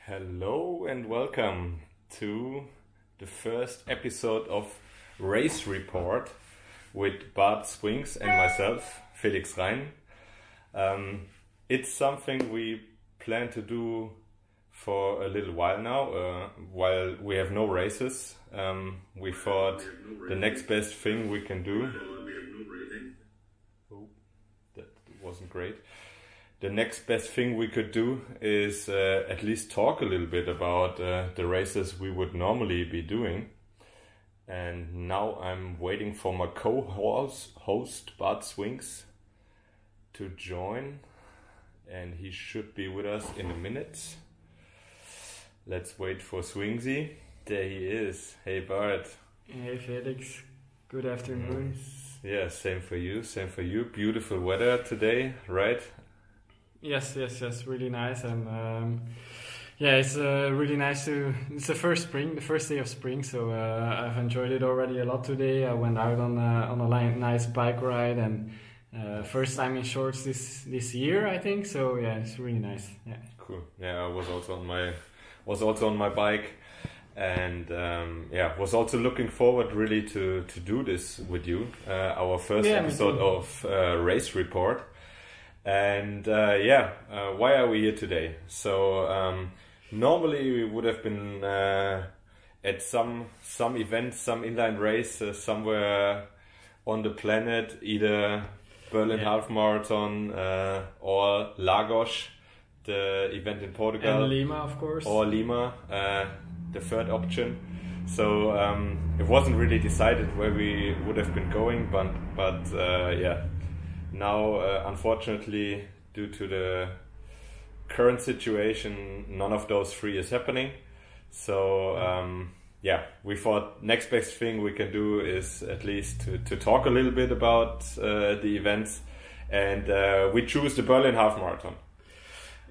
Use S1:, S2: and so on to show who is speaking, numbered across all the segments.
S1: Hello and welcome to the first episode of Race Report with Bart Swings and myself, Felix Rijhnen. It's something we plan to do for a little while now, while we have no races. We thought the next best thing we can do... Oh, that wasn't great. The next best thing we could do is at least talk a little bit about the races we would normally be doing. And now I'm waiting for my co-host Bart Swings to join, and he should be with us in a minute. Let's wait for Swingsy. There he is. Hey Bart.
S2: Hey Felix. Good afternoon.
S1: Yeah, same for you. Same for you. Beautiful weather today, right?
S2: Yes, really nice, and it's really nice it's the first day of spring, so I've enjoyed it already a lot today. I went out on a nice bike ride, and first time in shorts this year, I think, so yeah, it's really nice. Yeah.
S1: Cool. Yeah, I was also on my bike, and was also looking forward really to do this with you, our first episode of Race Report. And why are we here today? So normally we would have been at some event, some inline race somewhere on the planet, either Berlin Halfmarathon or Lagos, the event in Portugal,
S2: and Lima, of course,
S1: or Lima, the third option. So it wasn't really decided where we would have been going, but now, unfortunately, due to the current situation, none of those three is happening. So, we thought next best thing we can do is at least to talk a little bit about the events. And we choose the Berlin Half Marathon.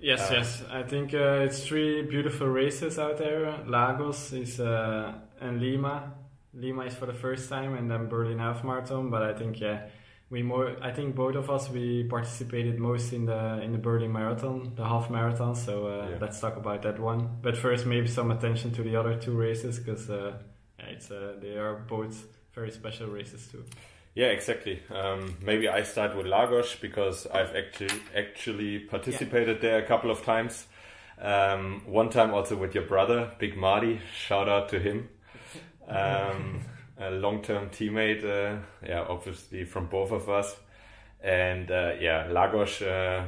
S2: Yes. I think it's three beautiful races out there. Lagos is and Lima. Lima is for the first time, and then Berlin Half Marathon. But I think I think both of us, we participated most in the Berlin Marathon, the half marathon. So let's talk about that one. But first, maybe some attention to the other two races, because they are both very special races too.
S1: Yeah, exactly. Maybe I start with Lagos because I've actually participated there a couple of times. One time also with your brother, Big Marty. Shout out to him. A long-term teammate, obviously from both of us. And Lagos,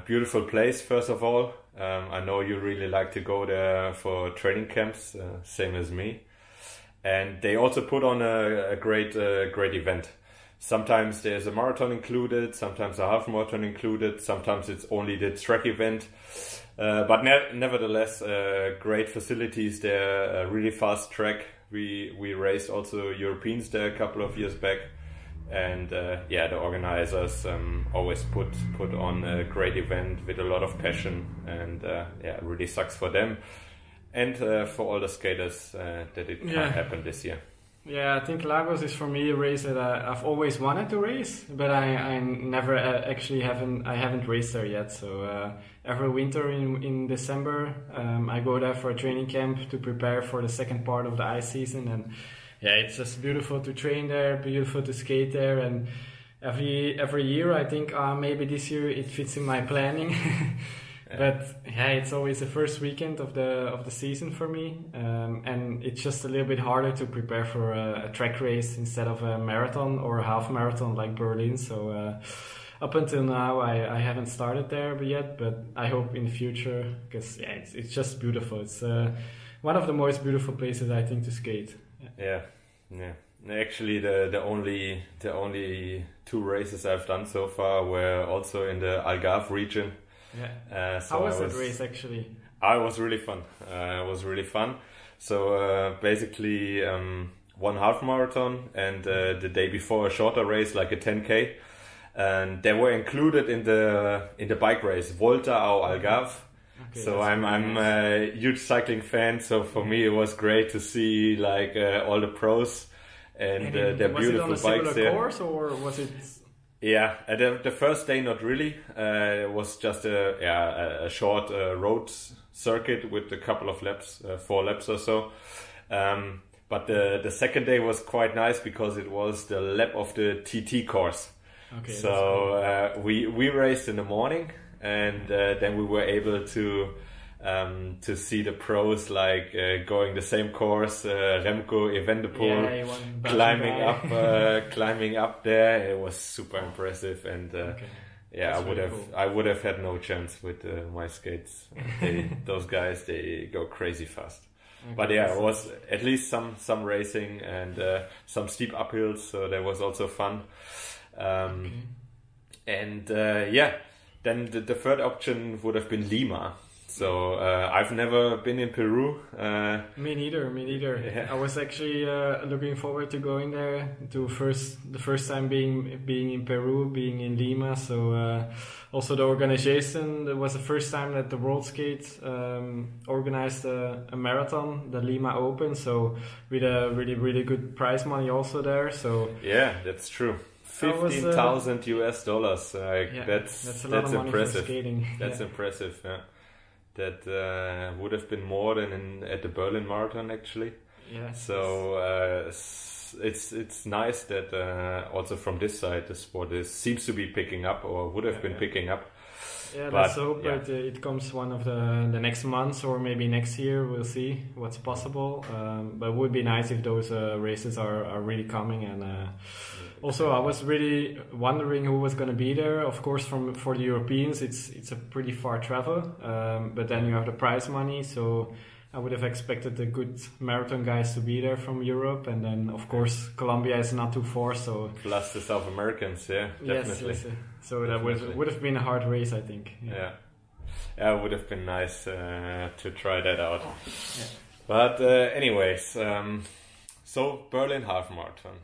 S1: beautiful place, first of all. I know you really like to go there for training camps, same as me. And they also put on a great event. Sometimes there's a marathon included, sometimes a half marathon included, sometimes it's only the track event. But nevertheless, great facilities there, a really fast track. We raced also Europeans there a couple of years back, and the organizers always put on a great event with a lot of passion, and it really sucks for them and for all the skaters that it can't happen this year.
S2: Yeah, I think Lagos is for me a race that I've always wanted to race, but I never haven't raced there yet. So every winter in December, I go there for a training camp to prepare for the second part of the ice season, and it's just beautiful to train there, beautiful to skate there, and every year I think maybe this year it fits in my planning. But it's always the first weekend of the season for me, and it's just a little bit harder to prepare for a track race instead of a marathon or a half marathon like Berlin. So up until now, I haven't started there yet, but I hope in the future, because it's just beautiful. It's one of the most beautiful places I think to skate.
S1: Yeah. Actually, the only two races I've done so far were also in the Algarve region.
S2: Yeah. How was that race actually?
S1: It was really fun. So basically one half marathon and the day before a shorter race like a 10K, and they were included in the bike race Volta ao Algarve. Okay, so I'm a huge cycling fan. So for me it was great to see like all the pros and their beautiful bikes there.
S2: Was it on a similar course or was it?
S1: Yeah, the first day not really. It was just a short road circuit with a couple of laps, 4 laps or so. But the second day was quite nice because it was the lap of the TT course.
S2: Okay.
S1: So we raced in the morning, and then we were able to see the pros like going the same course, Remco Evenepoel, climbing up there. It was super impressive, and I would have had no chance with my skates. Those guys, they go crazy fast. Okay, but yeah, it was at least some racing and some steep uphills, so that was also fun. And then the third option would have been Lima. So I've never been in Peru.
S2: Me neither. Yeah. I was actually looking forward to going there. The first time being in Peru, being in Lima. So also the organization. It was the first time that the World Skate organized a marathon, the Lima Open. So with a really good prize money also there. So
S1: yeah, that's true. $15,000 US. That's
S2: a lot of money
S1: impressive.
S2: For skating.
S1: That's impressive. Yeah. That would have been more than at the Berlin Marathon actually.
S2: Yeah.
S1: So it's nice that also from this side the sport seems to be picking up, or would have been picking up.
S2: Yeah, let's hope that it comes one of the next months or maybe next year. We'll see what's possible. But it would be nice if those races are really coming. And also, I was really wondering who was going to be there. Of course, for the Europeans, it's a pretty far travel. But then you have the prize money, so I would have expected the good marathon guys to be there from Europe. And then, of course, Colombia is not too far. So
S1: plus the South Americans, definitely.
S2: Yes. So definitely. That would have been a hard race, I think.
S1: Yeah, it would have been nice to try that out. Yeah. But anyways, so Berlin Half Marathon.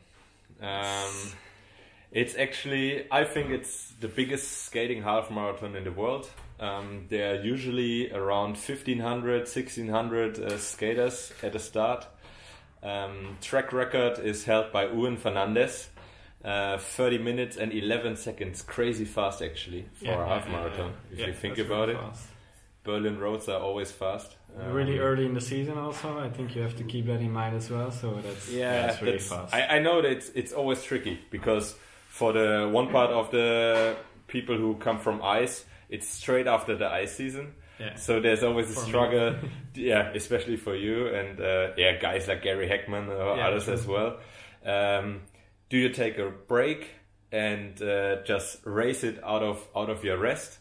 S1: It's actually, I think it's the biggest skating half marathon in the world. There are usually around 1,500, 1,600 skaters at the start. Track record is held by Ewan Fernandez. 30 minutes and 11 seconds. Crazy fast actually for a half marathon. If you think about it. Fast. Berlin roads are always fast.
S2: Really early in the season also. I think you have to keep that in mind as well. So that's really fast.
S1: I know that it's always tricky because for the one part of the people who come from ice, it's straight after the ice season. Yeah. So there's always a struggle, especially for you and guys like Gary Heckman or others as well. Do you take a break and just race it out of your rest?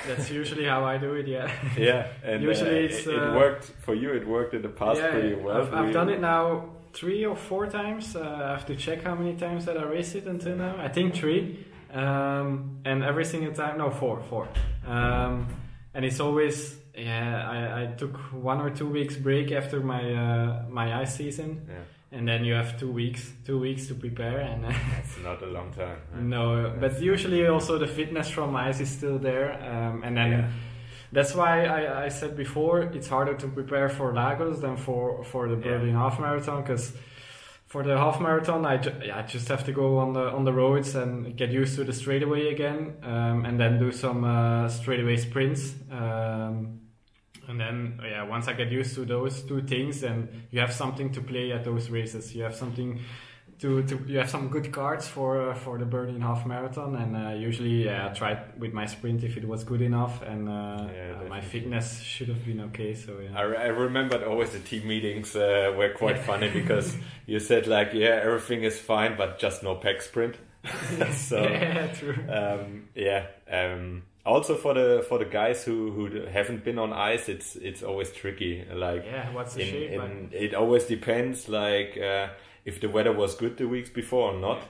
S2: That's usually how I do it,
S1: Yeah, and
S2: usually
S1: it worked for you. It worked in the past pretty well.
S2: I've done it now 3 or 4 times. I have to check how many times that I raced it until now. I think 3, and every single time, 4. And it's always I took 1 or 2 weeks break after my ice season. Yeah. And then you have 2 weeks to prepare, and
S1: that's not a long time. Right?
S2: No, but usually also the fitness from ice is still there, and then that's why I said before it's harder to prepare for Lagos than for the Berlin half marathon, because for the half marathon I just have to go on the roads and get used to the straightaway again, and then do some straightaway sprints. And then, once I get used to those 2 things, then you have something to play at those races. You have something you have some good cards for the Berlin half marathon, and usually I tried with my sprint if it was good enough, and my fitness should have been okay. So
S1: I remembered always the team meetings were quite funny because you said like everything is fine, but just no pack sprint. So
S2: true.
S1: Also for the guys who haven't been on ice, it's always tricky. Like
S2: what's the shape?
S1: It always depends. Like if the weather was good the weeks before or not.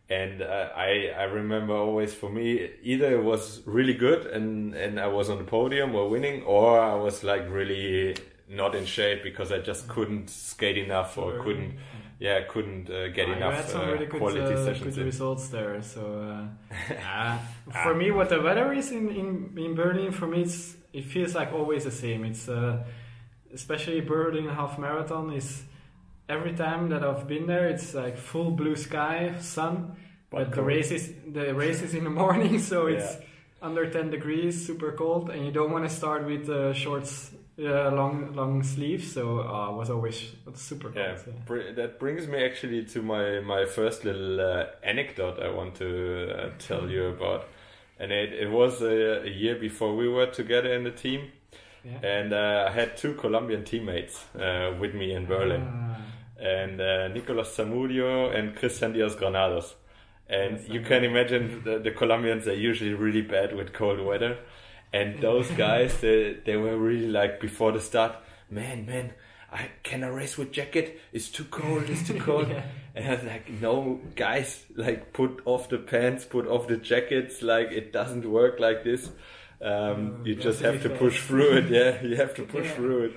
S1: And I remember always for me either it was really good and I was on the podium or winning, or I was like really not in shape because I just couldn't skate enough or couldn't get enough
S2: had some really
S1: quality sessions.
S2: Good results there. So for me, what the weather is in Berlin, for me it feels like always the same. It's especially Berlin half marathon is every time that I've been there, it's like full blue sky, sun, But the race is in the morning, so it's under 10 degrees, super cold, and you don't want to start with shorts, long sleeves. So it was always super cold.
S1: Yeah, that brings me actually to my first little anecdote I want to tell you about. And it was a year before we were together in the team. Yeah. And I had two Colombian teammates with me in Berlin. And Nicolas Zamudio and Christian Diaz Granados. And you can imagine the Colombians are usually really bad with cold weather. And those guys, they were really like, before the start, man, can I race with jacket? It's too cold, it's too cold. Yeah. And I was like, no, guys, like, put off the pants, put off the jackets. Like, it doesn't work like this. You just have to push through it. Yeah, you have to push through it.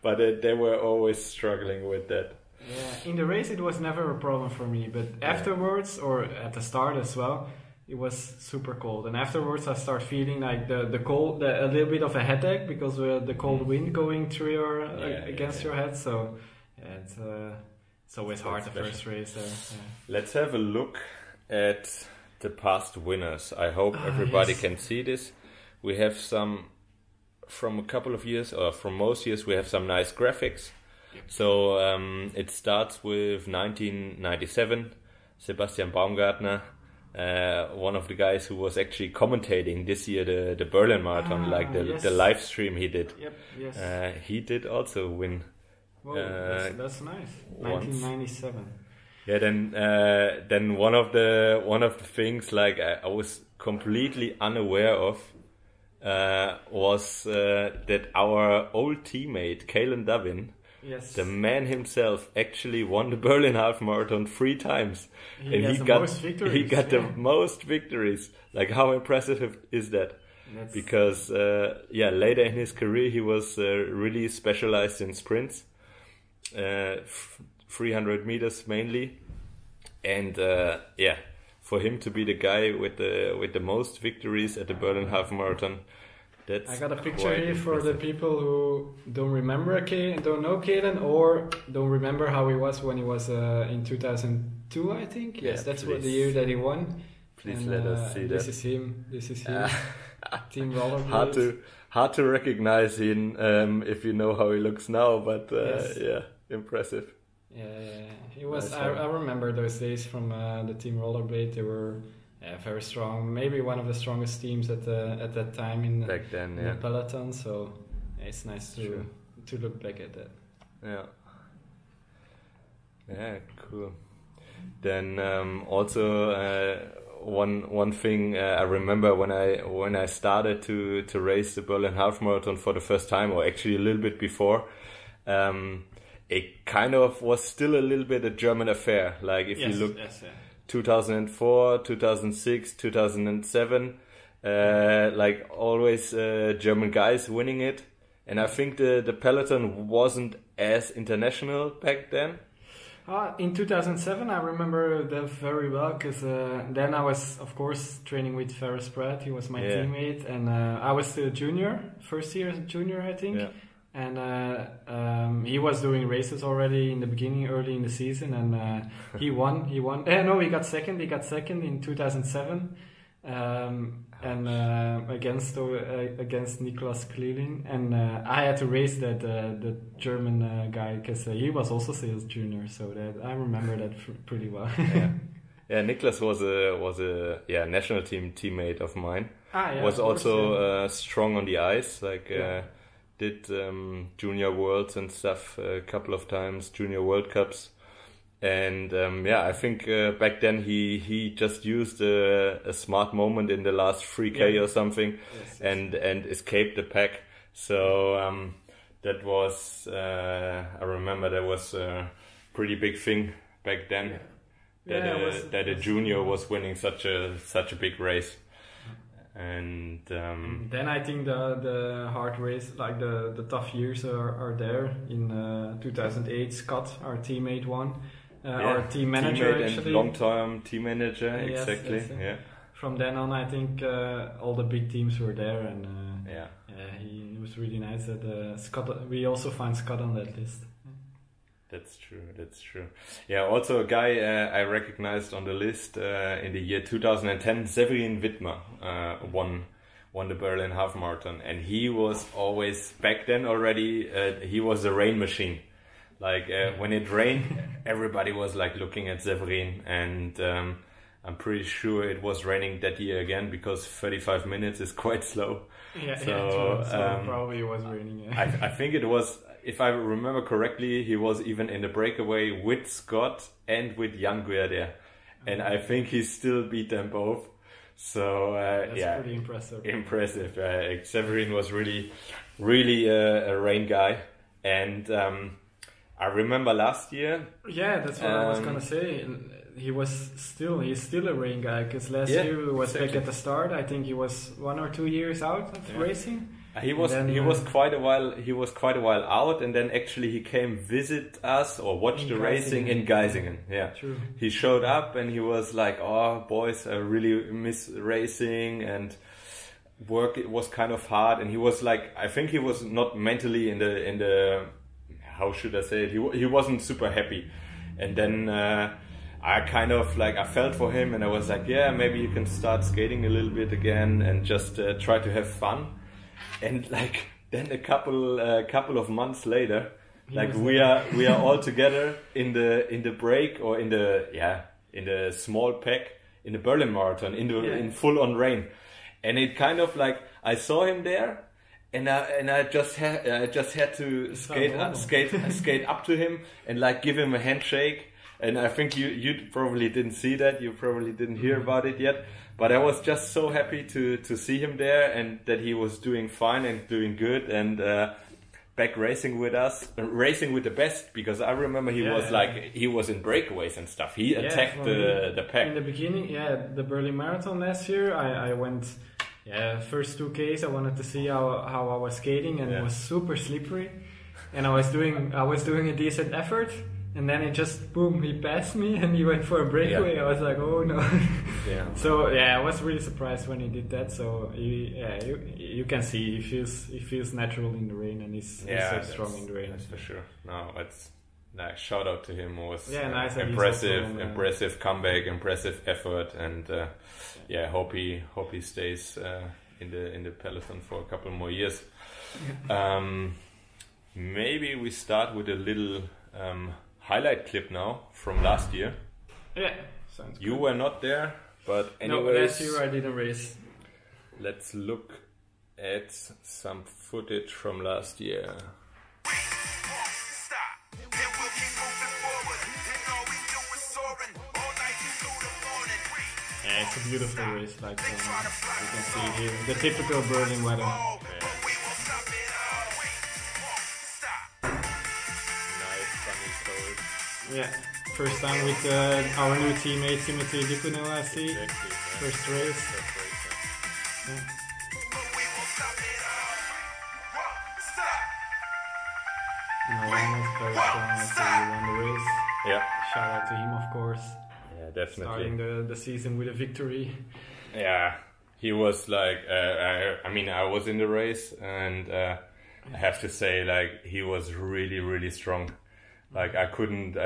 S1: But they were always struggling with that.
S2: Yeah, in the race it was never a problem for me, but afterwards, or at the start as well, it was super cold. And afterwards I start feeling like the cold, a little bit of a headache because the cold wind going through your against your head. So it's always hard the first race.
S1: Let's have a look at the past winners. I hope everybody can see this. We have some from a couple of years, or from most years, we have some nice graphics. So it starts with 1997, Sebastian Baumgartner, one of the guys who was actually commentating this year the Berlin Marathon, the live stream he did.
S2: Yep, yes.
S1: He did also win.
S2: Whoa, that's nice. 1997.
S1: Yeah, then one of the things like I was completely unaware of was that our old teammate Kalen Dubin, the man himself, actually won the Berlin Half Marathon 3 times.
S2: He got
S1: the most victories. Like, how impressive is that? Because later in his career he was really specialized in sprints, 300 meters mainly, and for him to be the guy with the most victories at the Berlin Half Marathon.
S2: I got a picture here for the people who don't remember don't know Kalen, or don't remember how he was when he was in 2002, I think. Yes, that's the year that he won.
S1: Please let us see that.
S2: This is him. Team Rollerblade.
S1: Hard to recognize him if you know how he looks now, but impressive.
S2: Yeah, he was. I remember those days from the Team Rollerblade. They were very strong. Maybe one of the strongest teams at that time in the peloton. So it's nice to look back at that.
S1: Yeah, cool. Then also one thing I remember when I started to race the Berlin Half Marathon for the first time, or actually a little bit before. It kind of was still a little bit a German affair. Like, if you look 2004, 2006, 2007, like always German guys winning it. And I think the peloton wasn't as international back then.
S2: In 2007, I remember that very well, because then I was, of course, training with Ferris Pratt. He was my teammate, and I was still a junior, first year as a junior, I think. Yeah. And he was doing races already in the beginning, early in the season, and he won. He got second. He got second in 2007, and against Niklas Kleeling. And I had to race the German guy, because he was also still junior. So that I remember that pretty well.
S1: Yeah, Niklas was a national team teammate of mine. Was also strong on the ice, like. Did junior worlds and stuff a couple of times, junior World Cups, and I think back then he just used a smart moment in the last 3K or something, and escaped the pack. So that was I remember that was a pretty big thing back then, that a junior was winning such a big race. And
S2: then I think the hard race, like the tough years are there. In 2008, Scott, our teammate, won. Our team manager, actually.
S1: Long-term team manager, exactly.
S2: Yes. From then on, I think all the big teams were there, and he was really nice. Scott, we also find Scott on that list.
S1: That's true. That's true. Yeah. Also, a guy I recognized on the list in the year 2010, Severin Wittmer, won the Berlin half marathon, and he was always back then already. He was a rain machine. Like when it rained, everybody was like looking at Severin, and I'm pretty sure it was raining that year again because 35 minutes is quite slow.
S2: Yeah, so probably it was raining. Yeah.
S1: I think it was, if I remember correctly, he was even in the breakaway with Scott and with Jan Guerder, and I think he still beat them both. So
S2: that's pretty impressive.
S1: Impressive. Severin was really a rain guy, and I remember last year.
S2: Yeah, that's what I was gonna say. He's still a rain guy, because last year he was back at the start. I think he was 1 or 2 years out of racing.
S1: He was quite a while out, and then actually he came visit us or watch the racing in Geisingen. Yeah,
S2: true.
S1: He showed up and he was like, "Oh, boys, I really miss racing, and work it was kind of hard." And he was like, I think he was not mentally in the how should I say it? He wasn't super happy, and then. I kind of like, I felt for him, and I was like, yeah, maybe you can start skating a little bit again and just try to have fun. And like then a couple of months later, like we are all together in the break or in the small pack in the Berlin Marathon in full on rain, and it kind of like I saw him there. And I just had to skate up to him and like give him a handshake. And I think you probably didn't see that. You probably didn't hear about it yet. But I was just so happy to see him there, and that he was doing fine and doing good, and back racing with us, racing with the best. Because I remember he was in breakaways and stuff. He attacked the pack.
S2: In the beginning, the Berlin Marathon last year, I went. Yeah, first 2Ks, I wanted to see how I was skating, and it was super slippery. And I was doing a decent effort. And then it just, boom, he passed me and he went for a breakaway. Yeah. I was like, oh no. Yeah. So I was really surprised when he did that. So you can see he feels natural in the rain, and he's so strong in the rain.
S1: That's for sure. No, it's nice. Shout out to him. It was
S2: nice,
S1: impressive comeback, impressive effort, and hope he stays in the peloton for a couple more years. Maybe we start with a little. Highlight clip now from last year.
S2: Yeah, sounds good.
S1: You were not there, but anyways...
S2: No, last year I didn't race.
S1: Let's look at some footage from last year.
S2: Yeah, it's a beautiful race, like you can see here, the typical Berlin weather. Yeah, first time with our new teammate Timothy Dupuno, I see.
S1: Exactly, yeah.
S2: First race. Yeah. No one was very strong, so he won the race.
S1: Yeah.
S2: Shout out to him, of course.
S1: Yeah, definitely.
S2: Starting the season with a victory.
S1: Yeah, he was like, I was in the race, and I have to say, like, he was really, really strong. Like I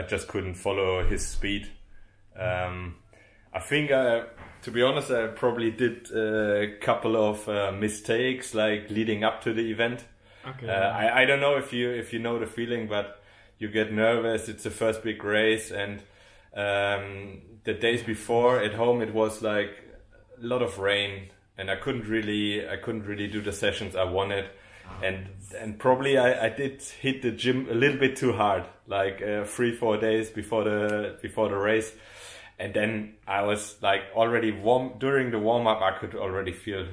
S1: just couldn't follow his speed. I think, to be honest, I probably did a couple of mistakes, like leading up to the event.
S2: Okay.
S1: I don't know if you know the feeling, but you get nervous. It's the first big race, and the days before at home it was like a lot of rain, and I couldn't really do the sessions I wanted. And probably I did hit the gym a little bit too hard, like 3-4 days before the race, and then I was like already during the warm up. I could already feel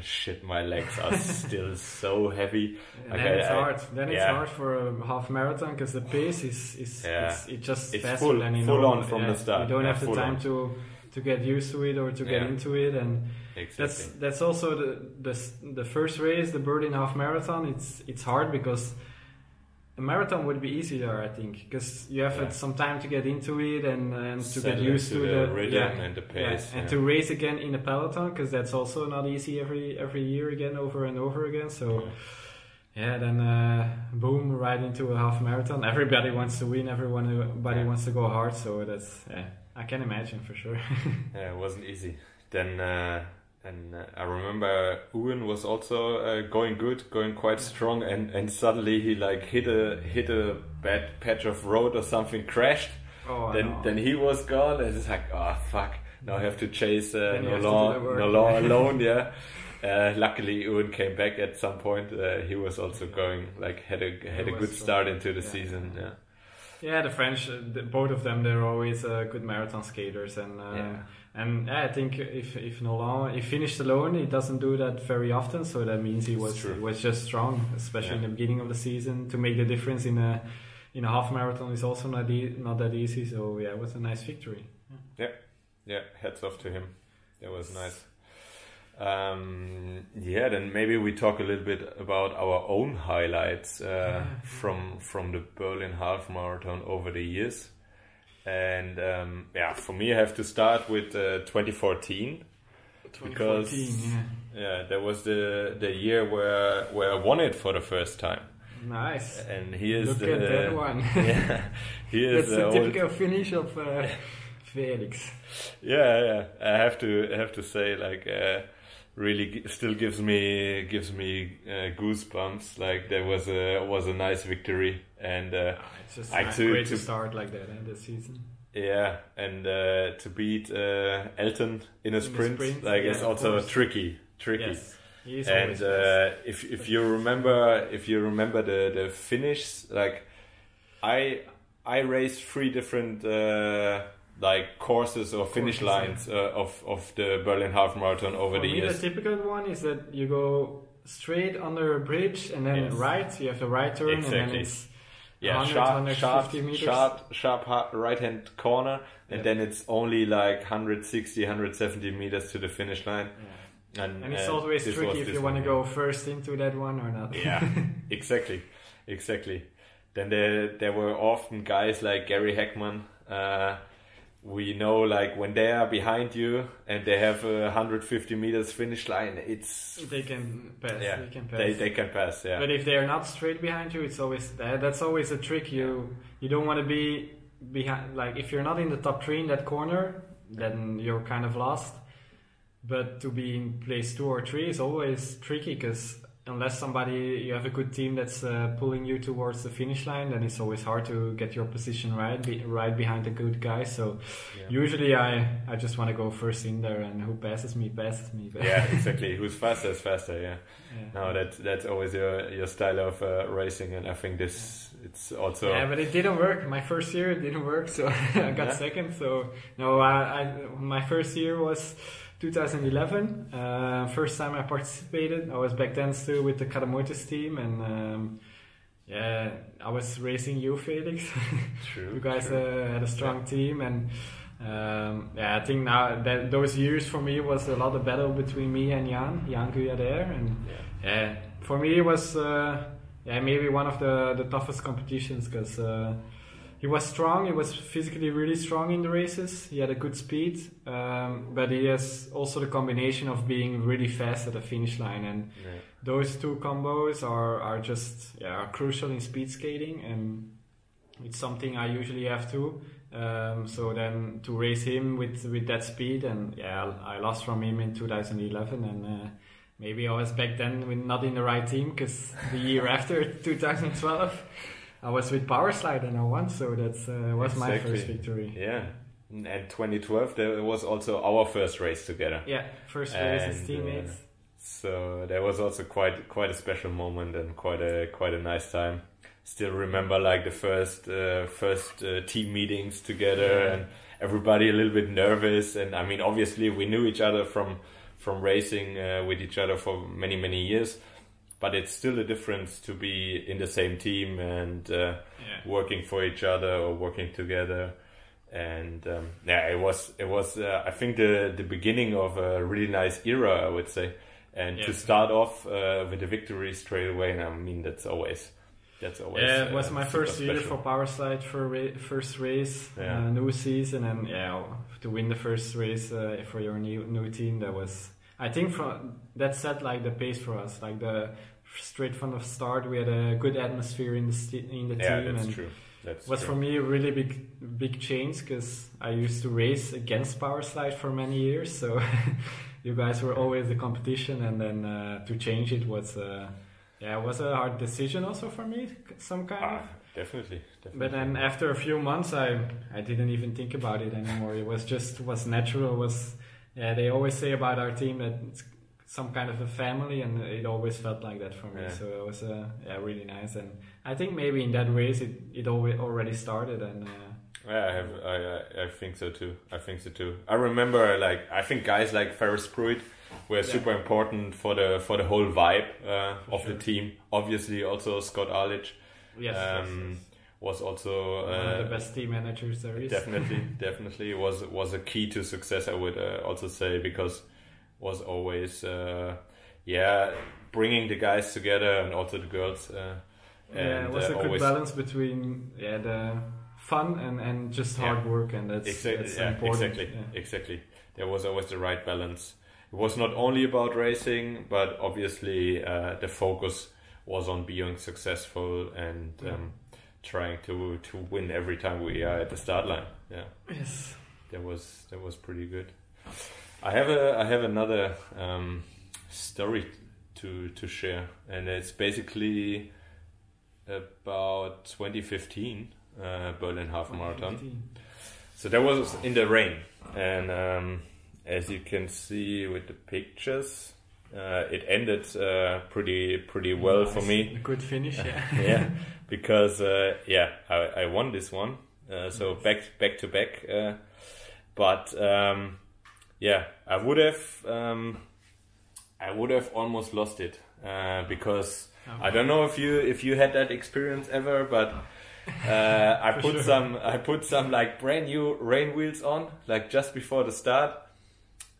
S1: my legs are still so heavy.
S2: And then it's hard. It's hard for a half marathon, because the pace is faster
S1: full,
S2: than
S1: full on from the start.
S2: You don't have the time to get used to it or to get into it, and
S1: exactly.
S2: that's also the first race, the Berlin half marathon. It's hard because a marathon would be easier, I think, because you have some time to get into it and to get used to the
S1: rhythm and the pace,
S2: and to race again in a peloton, because that's also not easy every year again, over and over again. So then boom, right into a half marathon. Everybody wants to win. Everybody wants to go hard. So that's I can imagine for sure.
S1: Yeah, it wasn't easy. Then I remember Ewan was also going good, going quite strong, and suddenly he like hit a bad patch of road or something, crashed.
S2: Oh,
S1: Then he was gone, and it's like, oh fuck, now I have to chase Nolan alone. Yeah. Luckily, Ewan came back at some point. He was also going, like, had a good start into the season. Yeah.
S2: Yeah, the French, both of them, they're always good marathon skaters, and I think if Nolan finished alone, he doesn't do that very often. So that means he was just strong, especially in the beginning of the season. To make the difference in a half marathon is also not that easy. So yeah, it was a nice victory.
S1: Yeah, hats off to him. That was nice. Then maybe we talk a little bit about our own highlights from the Berlin Half Marathon over the years. And for me, I have to start with 2014. Because that was the year where I won it for the first time.
S2: Nice.
S1: And here's
S2: Look at that one.
S1: Here's
S2: that's the typical finish of Felix.
S1: Yeah. I have to say, like, really still gives me goosebumps. Like, there was a nice victory, and
S2: it's just great to start like that in the season.
S1: Yeah, and to beat Elton in a sprint, it's also tricky.
S2: Yes.
S1: And if you remember the finish, like I raced 3 different courses or finish lines of the Berlin Half Marathon over the years.
S2: The typical one is that you go straight under a bridge and then right, you have the right turn, and then it's 150 meters.
S1: Sharp right hand corner, and then it's only like 160, 170 meters to the finish line.
S2: Yeah. And it's always tricky if you want to go first into that one or not.
S1: Yeah, exactly. Then there were often guys like Gary Heckman. We know, like, when they are behind you and they have a 150 meters finish line,
S2: they can pass.
S1: Yeah, they can pass. Yeah.
S2: But if they are not straight behind you, it's always that's always a trick. You don't want to be behind. Like, if you're not in the top 3 in that corner, then you're kind of lost. But to be in place 2 or 3 is always tricky, because unless you have a good team that's pulling you towards the finish line, then it's always hard to get your position right behind the good guy. So usually I just want to go first in there, and who passes me. But
S1: yeah, exactly. Who's faster is faster. Yeah. No, that's always your style of racing, and I think it's also.
S2: Yeah, but it didn't work. My first year it didn't work, so I got second. So no, my first year was 2011, first time I participated. I was back then still with the Karamoitis team, and I was racing you, Felix.
S1: True.
S2: You guys had a strong team, and I think now that those years for me was a lot of battle between me and Jan Guyader, and for me it was maybe one of the toughest competitions, because he was strong. He was physically really strong in the races. He had a good speed, but he has also the combination of being really fast at the finish line. And those 2 combos are just crucial in speed skating, and it's something I usually have to. So then to race him with that speed, and I lost from him in 2011, and maybe I was back then not in the right team, because the year after 2012. I was with Powerslide and I won, so that was my first victory.
S1: Yeah, and 2012 there was also our first race together.
S2: Yeah, first race as teammates.
S1: So that was also quite a special moment and quite a nice time. Still remember, like, the first team meetings together, and everybody a little bit nervous. And I mean, obviously we knew each other from racing with each other for many years. But it's still a difference to be in the same team and working for each other or working together. And it was I think the beginning of a really nice era, I would say. And to start off with a victory straight away, and I mean that's always.
S2: It was my first year for Powerslide, first race, new season, and to win the first race for your new team, that was. I think that set like the pace for us. Like the straight from the start. We had a good atmosphere in the team.
S1: That's
S2: and
S1: true. That
S2: was for me a really big change, because I used to race against Powerslide for many years. So you guys were always the competition, and then to change it was it was a hard decision also for me, some kind of.
S1: Definitely.
S2: But then after a few months, I didn't even think about it anymore. It was natural. They always say about our team that it's some kind of a family, and it always felt like that for me. So it was really nice, and I think maybe in that race it already started. And
S1: I think so too. I remember, I think guys like Ferris Pruitt were super important for the whole vibe of the team. Obviously, also Scott Arledge.
S2: Yes.
S1: Was also
S2: one of the best team managers there is.
S1: Definitely was a key to success, I would also say, because was always bringing the guys together and also the girls.
S2: It was a good balance between the fun and just hard work, and that's important.
S1: Exactly. There was always the right balance. It was not only about racing, but obviously the focus was on being successful and trying to win every time we are at the start line. Yeah.
S2: Yes.
S1: That was pretty good. I have another story to share, and it's basically about 2015 Berlin Half Marathon. So that was in the rain, and as you can see with the pictures, it ended pretty well for me.
S2: A good finish,
S1: yeah, because I won this one, so back to back. But I would have almost lost it because I don't know if you had that experience ever, but I put some like brand new rain wheels on, like just before the start.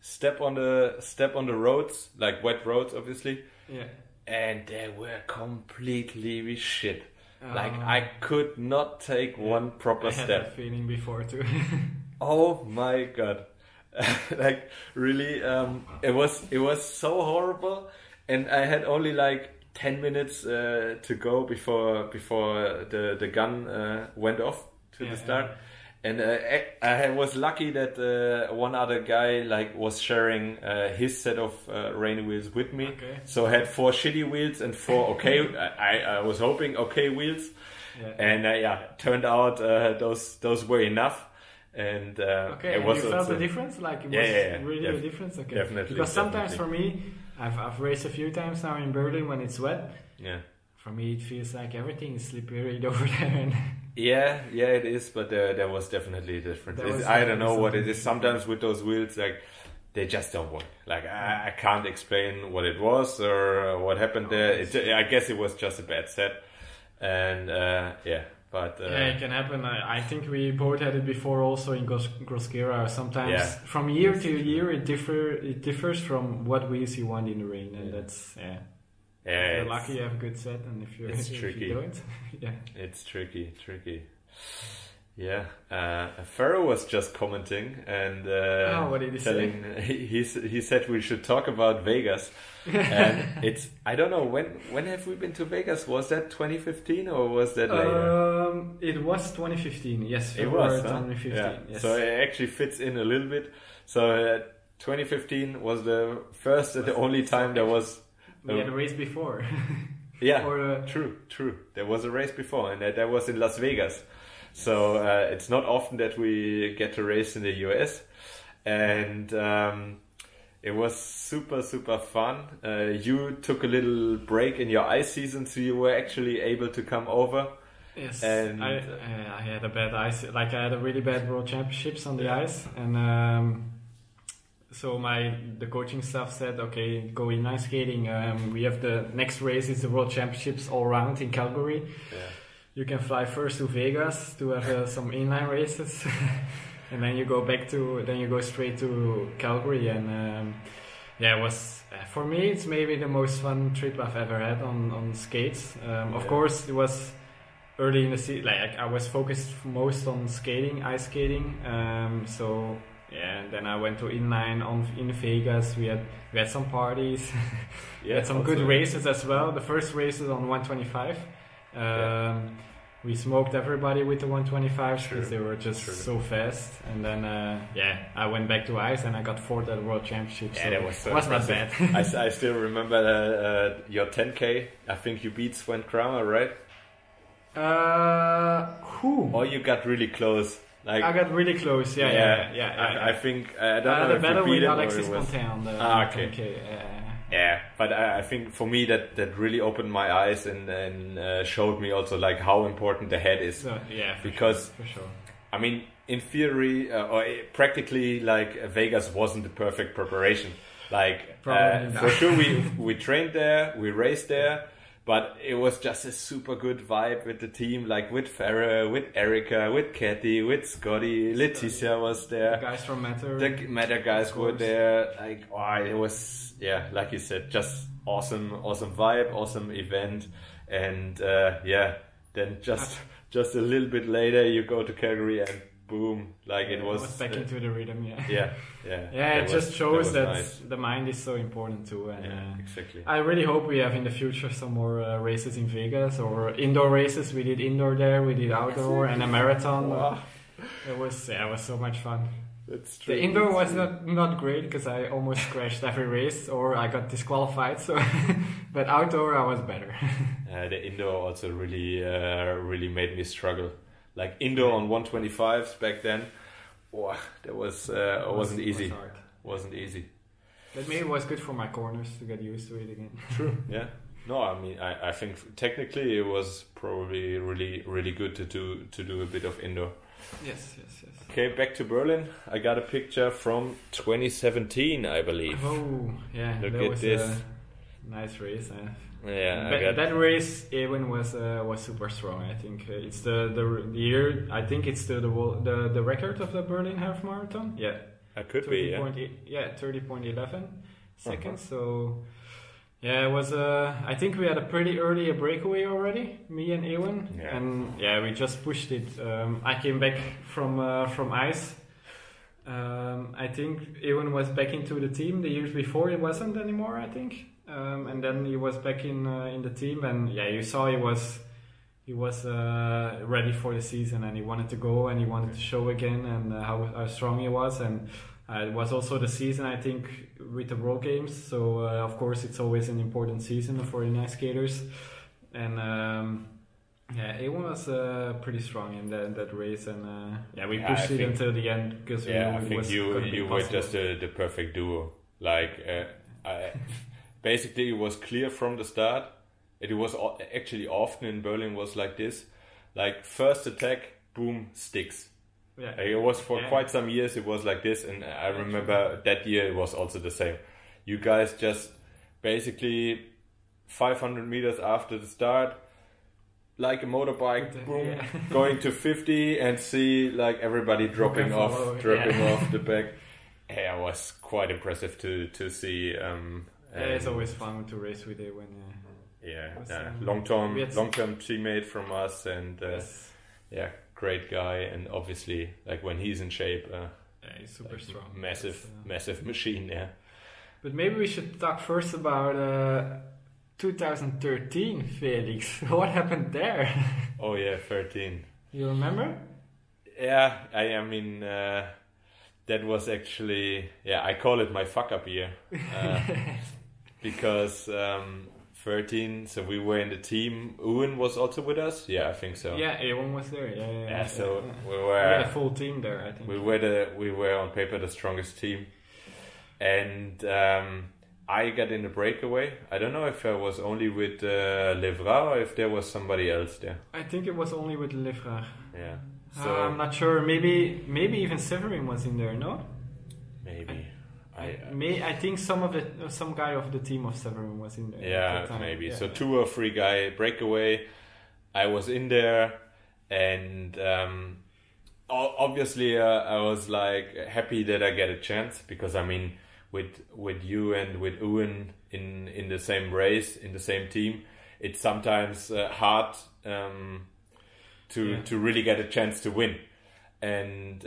S1: Step on the roads, like wet roads, obviously.
S2: Yeah.
S1: And they were completely shit. Like I could not take one proper step.
S2: I had that feeling before too.
S1: Oh my god! Like really, it was so horrible, and I had only like 10 minutes to go before the gun went off to the start. And I was lucky that one other guy was sharing his set of rain wheels with me.
S2: Okay.
S1: So I had 4 shitty wheels and 4 okay. I was hoping okay wheels, and turned out those were enough. And
S2: it was. You felt the difference, like it was really a difference. Okay,
S1: definitely.
S2: Because sometimes for me, I've raced a few times now in Berlin when it's wet.
S1: Yeah.
S2: For me, it feels like everything is slippery over there. And
S1: yeah, it is, but there was definitely a difference. I don't know what it is. Sometimes with those wheels, like they just don't work. Like I can't explain what it was or what happened there. I guess it was just a bad set, and but
S2: it can happen. I think we both had it before, also in Gross-Gerau. Sometimes from year to year, it differs from what wheels you want in the rain, and that's if you're lucky, you have a good set, and if you don't,
S1: it's tricky. Yeah, Ferro was just commenting and
S2: what did he say?
S1: He said we should talk about Vegas, and I don't know when have we been to Vegas? Was that 2015 or was that later?
S2: It was 2015. Yes,
S1: it was
S2: 2015.
S1: Yeah.
S2: Yes.
S1: So it actually fits in a little bit. So 2015 was the first and the only time there was.
S2: We had a race before.
S1: True. There was a race before, and that was in Las Vegas. So it's not often that we get to race in the US, and it was super fun. You took a little break in your ice season, so you were actually able to come over.
S2: Yes,
S1: and
S2: I had a bad ice. Like I had a really bad World Championships on the ice, and. So the coaching staff said, okay, go in ice skating. We have the next race is the World Championships all round in Calgary. Yeah. You can fly first to Vegas to have some inline races, and then you go straight to Calgary. And it was for me, it's maybe the most fun trip I've ever had on skates. Of course, it was early in the season. Like I was focused most on skating, ice skating. So. Yeah, and then I went to inline in Vegas. We had some parties. We had some good races as well. The first races on 125. We smoked everybody with the 125s because they were just so fast. And then, I went back to ice and I got fourth at the World Championship.
S1: Yeah, that was so
S2: was not bad.
S1: I still remember your 10K. I think you beat Sven Kramer, right?
S2: Who?
S1: Or you got really close. Like,
S2: I got really close.
S1: I think I don't know
S2: if you beat him
S1: Alexis
S2: or it was... Pontin on the 10K.
S1: Yeah, but I think for me that really opened my eyes and showed me also like how important the head is.
S2: So,
S1: because
S2: for sure.
S1: I mean, in theory or practically, like Vegas wasn't the perfect preparation. Like for sure, we trained there, we raced there, but it was just a super good vibe with the team, like with Farah, with Erica, with Kathy, with Scotty, Leticia was there.
S2: The guys from Matter.
S1: The Matter guys were there. Like, it was. Yeah, like you said, just awesome vibe, awesome event, and then just a little bit later you go to Calgary and boom, like it was
S2: back into the rhythm.
S1: Yeah.
S2: It just shows that nice. The mind is so important too. And
S1: exactly.
S2: I really hope we have in the future some more races in Vegas or indoor races. We did indoor there, we did outdoor, and a marathon. Wow. It was so much fun.
S1: That's true.
S2: The indoor was not great because I almost crashed every race or I got disqualified. So, but outdoor I was better.
S1: The indoor also really made me struggle. Like indoor on 125s back then, that wasn't easy. Wasn't easy.
S2: But maybe it was good for my corners to get used to it again.
S1: True. Yeah. No, I mean I think technically it was probably really good to do a bit of indoor.
S2: Yes.
S1: Okay, back to Berlin. I got a picture from 2017, I believe.
S2: Oh, yeah.
S1: Look
S2: that
S1: at
S2: was
S1: this.
S2: A nice race.
S1: That
S2: race, Ewan was super strong. I think it's the year. I think it's the record of the Berlin half marathon. Yeah,
S1: it could be.
S2: 30.11 seconds. So. Yeah, it was. I think we had a pretty early breakaway already, me and Ewan, and we just pushed it. I came back from ice. I think Ewan was back into the team. The years before he wasn't anymore, I think, and then he was back in the team, and you saw he was ready for the season, and he wanted to go and he wanted to show again and how strong he was and. It was also the season, I think, with the World Games. So, of course, it's always an important season for the ice skaters. And, Ewan was pretty strong in that race. And, we pushed it until the end because we knew it was going to be
S1: you were just the perfect duo. Like, basically, it was clear from the start. It was actually often in Berlin was like this. Like, first attack, boom, sticks.
S2: Yeah.
S1: It was for quite some years it was like this, and I remember that year it was also the same. You guys just basically 500 meters after the start, like a motorbike, boom, going to 50 and see like everybody dropping off the back. Yeah, it was quite impressive to see.
S2: It's always fun to race with it when.
S1: Long-term teammate from us, and great guy, and obviously like when he's in shape,
S2: he's super strong.
S1: Massive machine. Yeah.
S2: But maybe we should talk first about 2013, Felix. What happened there?
S1: Oh yeah, 13.
S2: You remember?
S1: Yeah, I mean that was actually I call it my fuck up year because 13. So we were in the team. Ewan was also with us. Yeah, I think so.
S2: Yeah, Ewan was there. Yeah.
S1: So we
S2: had a full team there. I think
S1: we were on paper the strongest team, and I got in the breakaway. I don't know if I was only with Levra or if there was somebody else there.
S2: I think it was only with Levra.
S1: Yeah. So
S2: I'm not sure. Maybe even Severin was in there. No.
S1: Maybe.
S2: I think some guy of the team of Severin was in there.
S1: Yeah, maybe. Yeah. So 2 or 3 guy breakaway. I was in there, and obviously I was like happy that I get a chance, because I mean with you and with Ewan in the same race, in the same team, it's sometimes hard to really get a chance to win. And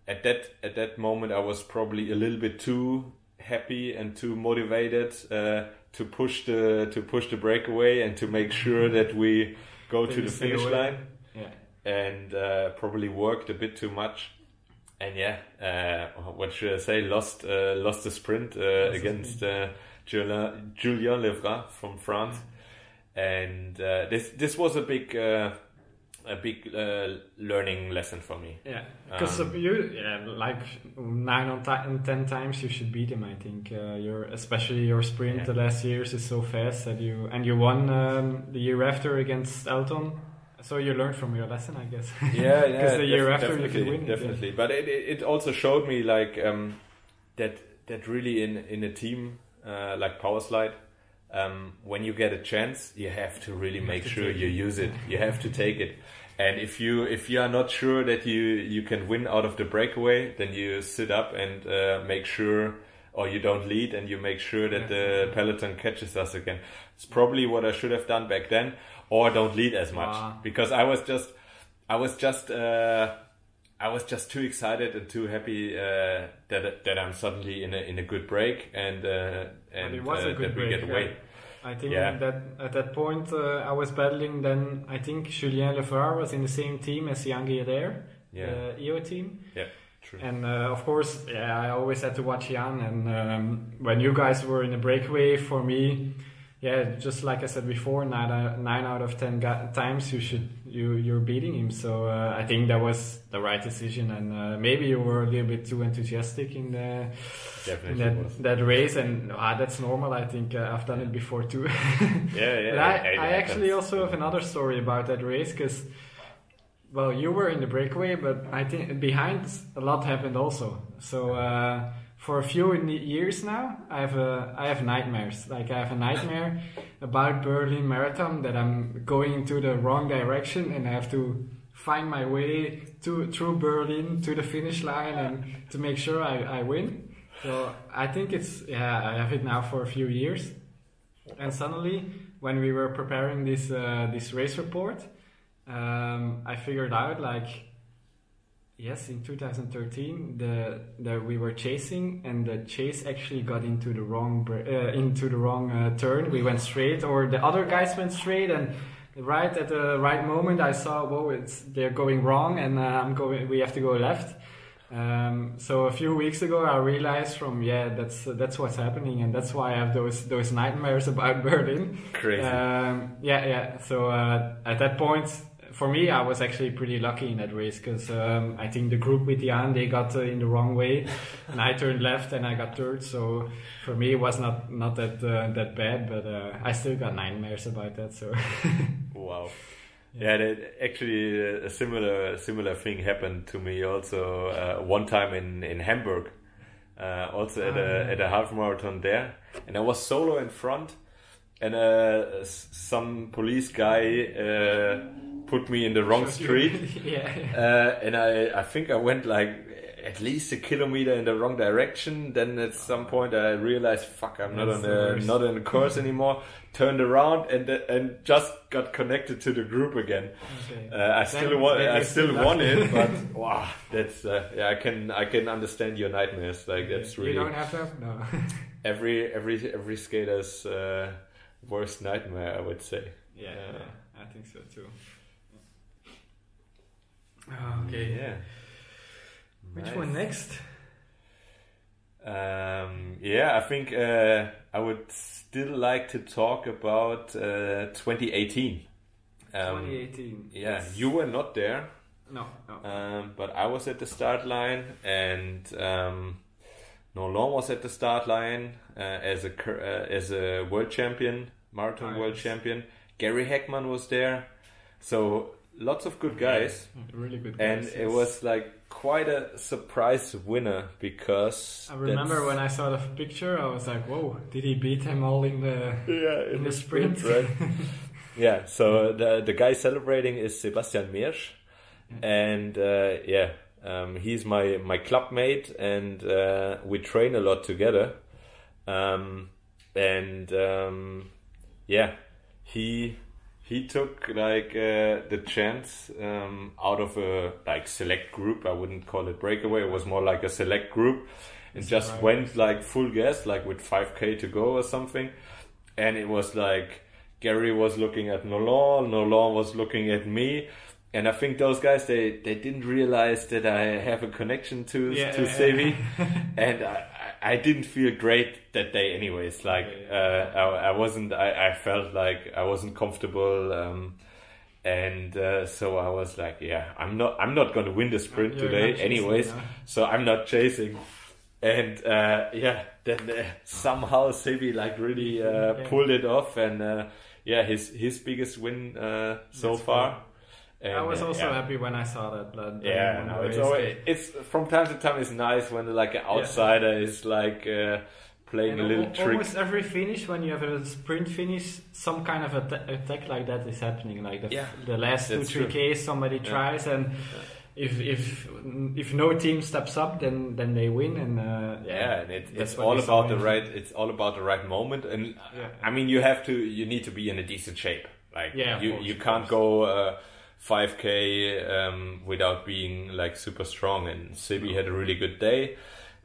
S1: at that moment I was probably a little bit too happy and too motivated to push the breakaway and to make sure that we go to the finish line. And probably worked a bit too much. And what should I say? Lost the sprint against Julien Levrat from France. And this was a big learning lesson for me.
S2: Yeah, because like 9 or 10 times you should beat him. I think especially your sprint the last years is so fast that you won the year after against Elton. So you learned from your lesson, I guess.
S1: Yeah,
S2: because the year after you could win.
S1: Definitely, but it also showed me like that really in a team like Powerslide. When you get a chance, you have to really make sure you use it. You have to take it. And if you are not sure that you can win out of the breakaway, then you sit up and make sure, or you don't lead, and you make sure that the peloton catches us again. It's probably what I should have done back then, or don't lead as much, because I was just too excited and too happy that I'm suddenly in a good break and
S2: it was a good
S1: that we
S2: break,
S1: get away.
S2: I think that at that point I was battling. Then I think Julien Lefebvre was in the same team as Jan Guerder, the EO team.
S1: Yeah, true.
S2: And of course, I always had to watch Jan. And when you guys were in the breakaway, for me, just like I said before, 9 out of 10 times you're beating him. So I think that was the right decision. And maybe you were a little bit too enthusiastic in that race, and that's normal. I think I've done it before too. I actually also have another story about that race, because you were in the breakaway, but I think behind a lot happened also. So. For a few years now, I have nightmares. Like I have a nightmare about Berlin Marathon, that I'm going into the wrong direction and I have to find my way through Berlin to the finish line and to make sure I win. So I think I have it now for a few years. And suddenly, when we were preparing this race report, I figured out in 2013, we were chasing, and the chase actually got into the wrong turn. We went straight, or the other guys went straight, and right at the right moment, I saw, they're going wrong, and we have to go left. So a few weeks ago, I realized that's what's happening, and that's why I have those nightmares about Berlin.
S1: Crazy.
S2: So at that point, for me, I was actually pretty lucky in that race, because I think the group with Jan, they got in the wrong way, and I turned left and I got third. So for me, it was not that bad, but I still got nightmares about that. So
S1: wow. Yeah, actually a similar thing happened to me also one time in Hamburg, also at a half marathon there, and I was solo in front, and some police guy put me in the wrong street. And I think I went like at least a kilometer in the wrong direction. Then at some point I realized, I'm not on the course anymore. Turned around and just got connected to the group again. Okay. I still won it, but wow, that's I can understand your nightmares. Like that's really,
S2: you don't have that? No.
S1: every skater's worst nightmare, I would say.
S2: Yeah, I think so too. Okay.
S1: Yeah.
S2: Which one next?
S1: I think I would still like to talk about 2018.
S2: 2018.
S1: Yeah,
S2: yes.
S1: You were not there.
S2: No.
S1: But I was at the start line, and Nolan was at the start line as a world champion, marathon world champion. Gary Heckman was there. So lots of good guys.
S2: Really good guys.
S1: And it was like quite a surprise winner, because
S2: I remember when I saw the picture, I was like, whoa, did he beat them all in the sprint?
S1: Right? Yeah, so the guy celebrating is Sebastian Meersch, and he's my club mate, and we train a lot together, he took like the chance out of a like select group. I wouldn't call it breakaway. It was more like a select group, and just went like full gas, like with 5K to go or something. And it was like Gary was looking at Nolan was looking at me. And I think those guys, they didn't realize that I have a connection to Sebi. And I didn't feel great that day anyways. Like, I felt like I wasn't comfortable. So I was like, I'm not going to win the sprint today anyways. So I'm not chasing. And then somehow Sebi like really pulled it off. And his biggest win so far. And,
S2: I was also happy when I saw that.
S1: It's from time to time it's nice when like an outsider is like playing a little trick. Almost
S2: every finish, when you have a sprint finish, some kind of attack like that is happening. Like the last 2-3 Ks, somebody tries, and if no team steps up, then they win. And
S1: it's all about the right. It's all about the right moment. And I mean, you need to be in a decent shape. Like you can't go 5K without being like super strong, and Sebi had a really good day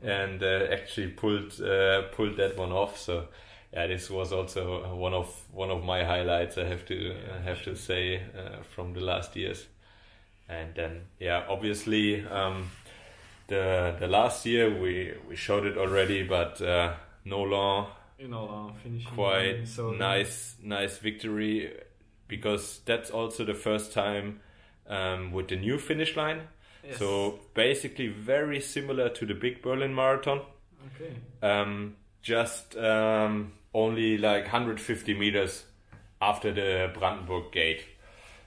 S1: and actually pulled that one off. So this was also one of my highlights, I have to say, from the last years. And then obviously the last year we showed it already, but Nolan
S2: finishing
S1: quite nice victory. Because that's also the first time with the new finish line. Yes. So basically very similar to the big Berlin Marathon.
S2: Okay.
S1: Just only like 150 meters after the Brandenburg Gate.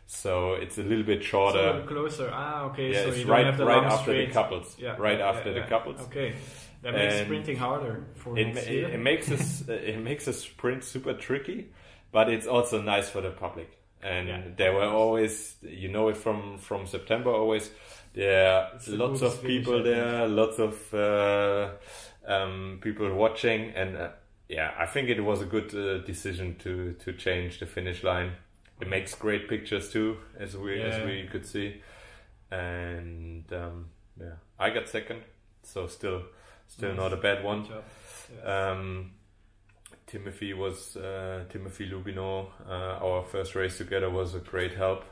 S1: So it's a little bit shorter.
S2: So a little closer. Okay.
S1: Yeah,
S2: so
S1: it's
S2: you don't have the
S1: right
S2: long
S1: after
S2: straight.
S1: the couples.
S2: Yeah.
S1: Right after the couples.
S2: Okay. That makes sprinting harder for next year.
S1: It makes a sprint super tricky, but it's also nice for the public. And there were always, you know it from September always, there are lots of people there, lots of people watching, and I think it was a good decision to change the finish line. It makes great pictures too, as we could see, and I got second, so still not a bad one. Timothy Lubino, our first race together, was a great help,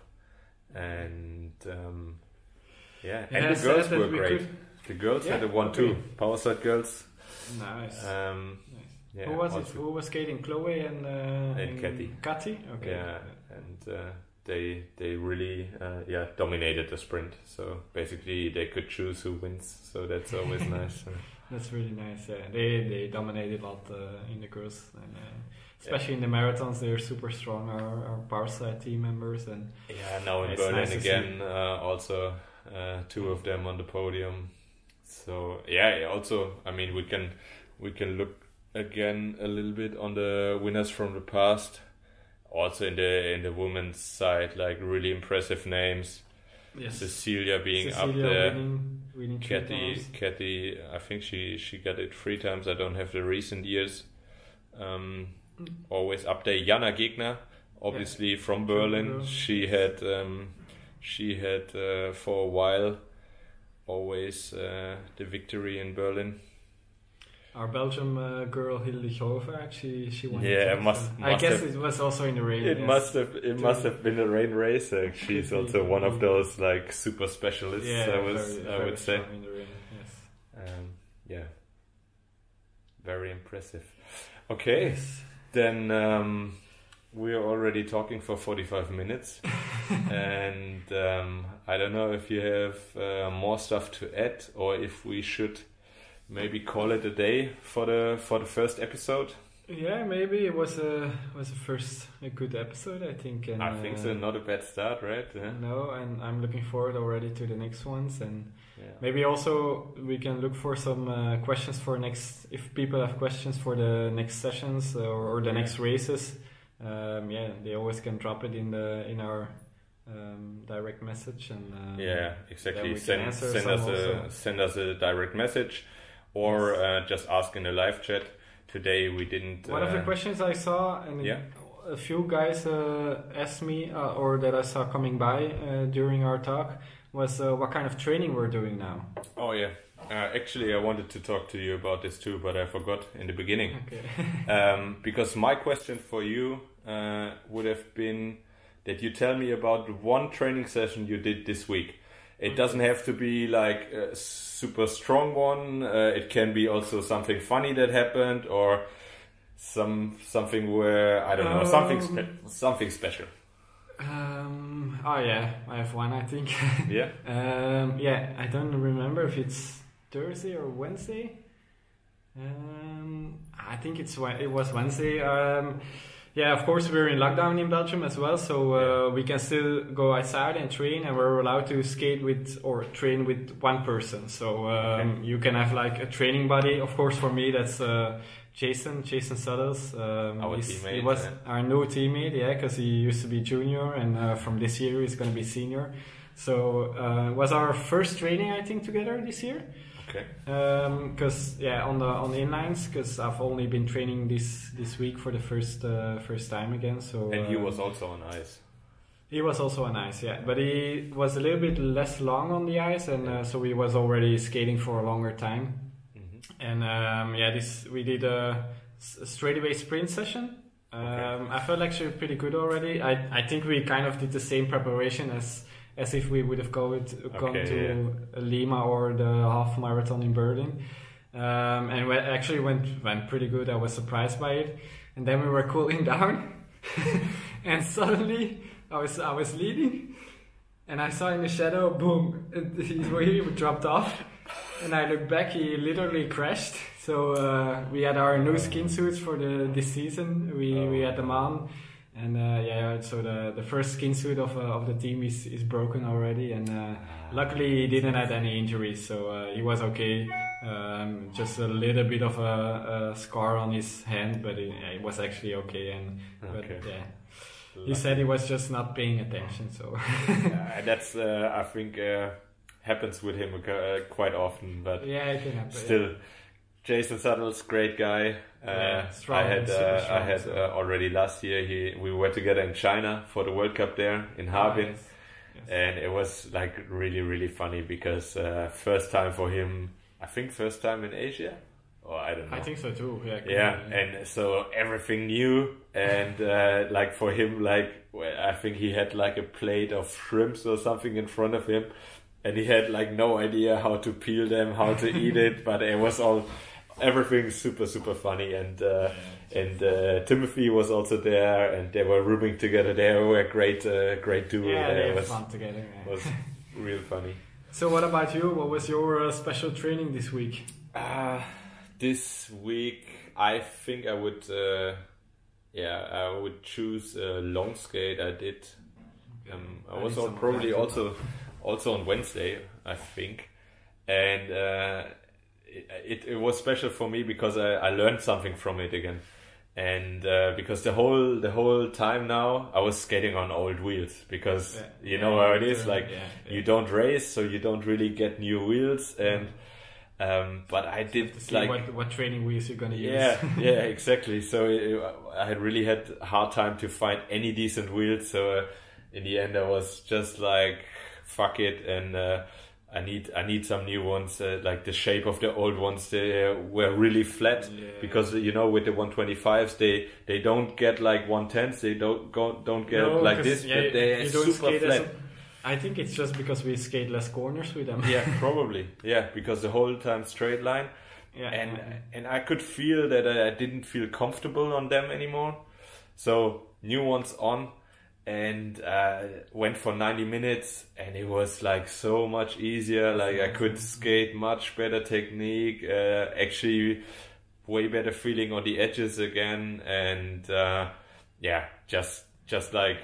S1: and and the girls were great. The girls had a 1-2. Powerslide girls.
S2: Nice. Who was it? Who was skating? Chloe and
S1: Kathy.
S2: Kathy. Okay.
S1: Yeah, and they really dominated the sprint. So basically, they could choose who wins. So that's always nice.
S2: That's really nice. Yeah, they dominated a lot in the girls, and especially in the marathons, they're super strong. Our Powerslide team members, and
S1: now in Berlin again, also 2 of them on the podium. So also, I mean, we can look again a little bit on the winners from the past. Also in the women's side, like really impressive names.
S2: Yes.
S1: Cecilia being up there.
S2: Winning
S1: Kathy, I think she got it 3 times. I don't have the recent years. Always up there. Jana Gegner, obviously from Berlin. She had for a while always the victory in Berlin.
S2: Our Belgium girl Hilde Grover, she won.
S1: Yeah,
S2: I guess it was also in the rain.
S1: It must have been a rain race. She's also one of those like super specialists. I would say.
S2: In the rain, yes.
S1: Very impressive. Okay, then we are already talking for 45 minutes, and I don't know if you have more stuff to add, or if we should maybe call it a day for the first episode.
S2: Yeah, maybe it was a good episode, I think. And,
S1: I think so. Not a bad start, right? Yeah.
S2: No, and I'm looking forward already to the next ones, and maybe also we can look for some questions for next. If people have questions for the next sessions or the next races, they always can drop it in our direct message, and
S1: exactly. Send us a direct message. Or just ask in the live chat. Today we didn't.
S2: One of the questions I saw, and a few guys asked me, or that I saw coming by during our talk, was what kind of training we're doing now.
S1: Oh yeah. Actually, I wanted to talk to you about this too, but I forgot in the beginning.
S2: Okay.
S1: Because my question for you would have been that you tell me about one training session you did this week. It doesn't have to be like a super strong one. It can be also something funny that happened, or something where I don't know, something special.
S2: Oh yeah, I have one, I think.
S1: Yeah.
S2: Yeah, I don't remember if it's Thursday or Wednesday. I think it was Wednesday. Yeah, of course we're in lockdown in Belgium as well, so we can still go outside and train, and we're allowed to skate with or train with one person. So you can have like a training buddy. Of course, for me that's Jason Suttles.
S1: Our teammate.
S2: He was our new teammate, yeah, because he used to be junior, and from this year he's going to be senior. So it was our first training, I think, together this year.
S1: Okay.
S2: Because on the inlines, because I've only been training this week for the first time again. So
S1: and he was also on ice.
S2: He was also on ice, yeah, but he was a little bit less long on the ice, and so he was already skating for a longer time. Mm-hmm. And we did a straightaway sprint session. I felt actually pretty good already. I think we kind of did the same preparation as if we would have gone to Lima or the Halfmarathon in Berlin. And we actually went pretty good. I was surprised by it. And then we were cooling down, and suddenly I was leading, and I saw in the shadow, boom, he dropped off. And I looked back, he literally crashed. So we had our new skin suits for this season. We had them on. And so the first skin suit of the team is broken already, and luckily he didn't have any injuries, so he was okay. Just a little bit of a scar on his hand, but it was actually okay. He said he was just not paying attention. So
S1: that's I think happens with him quite often, but
S2: yeah, it can happen.
S1: Still.
S2: Yeah.
S1: Jason Suttles, great guy.
S2: Strong,
S1: I had already last year. We were together in China for the World Cup there in Harbin, yes. And it was like really, really funny because first time for him. I think first time in Asia, or I don't know.
S2: I think so too.
S1: Yeah, and so everything new, and like for him, I think he had like a plate of shrimps or something in front of him, and he had like no idea how to peel them, how to eat it, but it was all. Everything super, super funny, and Timothy was also there, and they were rooming together. They were a great duo.
S2: Yeah, they had fun together. Yeah.
S1: It was real funny.
S2: So what about you? What was your special training this week?
S1: This week, I think I would choose long skate. I did. I was probably also on Wednesday, I think, and. It was special for me because I learned something from it again, and because the whole time now I was skating on old wheels because you know how it is, you don't race, so you don't really get new wheels, and but I did like
S2: what training wheels you're gonna use.
S1: Yeah, exactly. So I really had a hard time to find any decent wheels. So in the end I was just like fuck it, and I need some new ones. Like the shape of the old ones, they were really flat because with the 125s they don't get like 110s. They don't get like this, but they are super flat.
S2: I think it's just because we skate less corners with them.
S1: Yeah, probably. Yeah, because the whole time straight line. Yeah, and I could feel that I didn't feel comfortable on them anymore. So new ones on. And went for 90 minutes, and it was like so much easier. Like I could skate much better technique, actually way better feeling on the edges again, and just like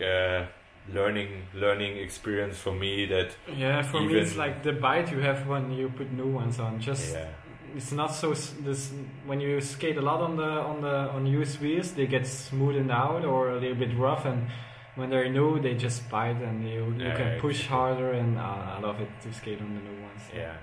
S1: learning experience for me. That
S2: for me it's like the bite you have when you put new ones on. It's not so when you skate a lot on used wheels, they get smoothened out or a little bit rough, and when they're new, they just bite, and you can push harder, and I love it to skate on the new ones.
S1: Yeah,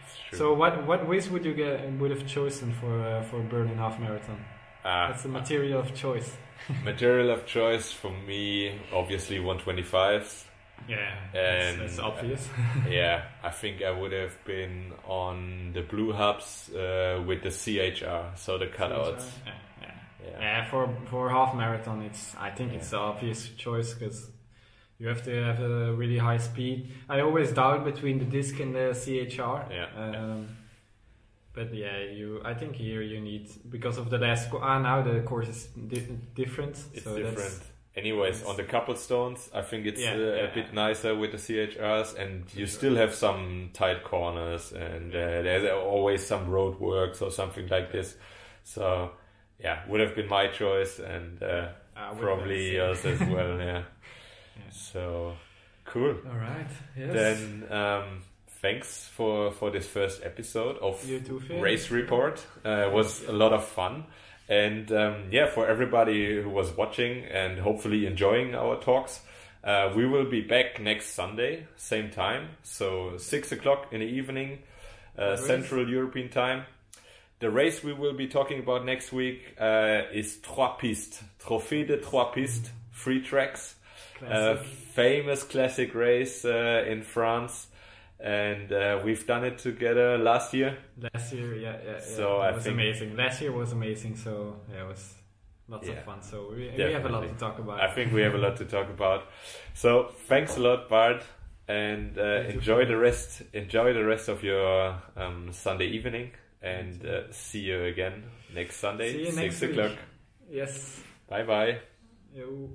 S1: it's true.
S2: So what ways would have chosen for Berlin Half Marathon? That's the material of choice.
S1: Material of choice for me, obviously 125s.
S2: Yeah,
S1: and
S2: that's obvious.
S1: Yeah, I think I would have been on the blue hubs with the CHR, so the cutouts.
S2: Yeah, for half marathon, it's the obvious choice because you have to have a really high speed. I always doubt between the disc and the CHR. But I think here you need, because of the last now the course is different.
S1: It's so different. Anyways, on the cobblestones, I think it's a bit nicer with the CHRs, and you still have some tight corners, and there's always some road works or something like this. So, would have been my choice, and probably yours as well. Yeah. So, cool.
S2: All right. Yes.
S1: Then, thanks for this first episode of
S2: you too,
S1: Race Report. It was a lot of fun. And for everybody who was watching and hopefully enjoying our talks, we will be back next Sunday, same time. So 6 o'clock in the evening, Central European time. The race we will be talking about next week is Trois Pistes, Trophée de Trois Pistes, 3 tracks. Famous classic race in France. And we've done it together last year.
S2: So it was amazing. Last year was amazing. So it was lots of fun. So we have a lot to talk about.
S1: I think we have a lot to talk about. So thanks a lot, Bart, and enjoy the rest. Enjoy the rest of your Sunday evening, and see you again next Sunday, 6 o'clock.
S2: Yes.
S1: Bye bye.
S2: Yo.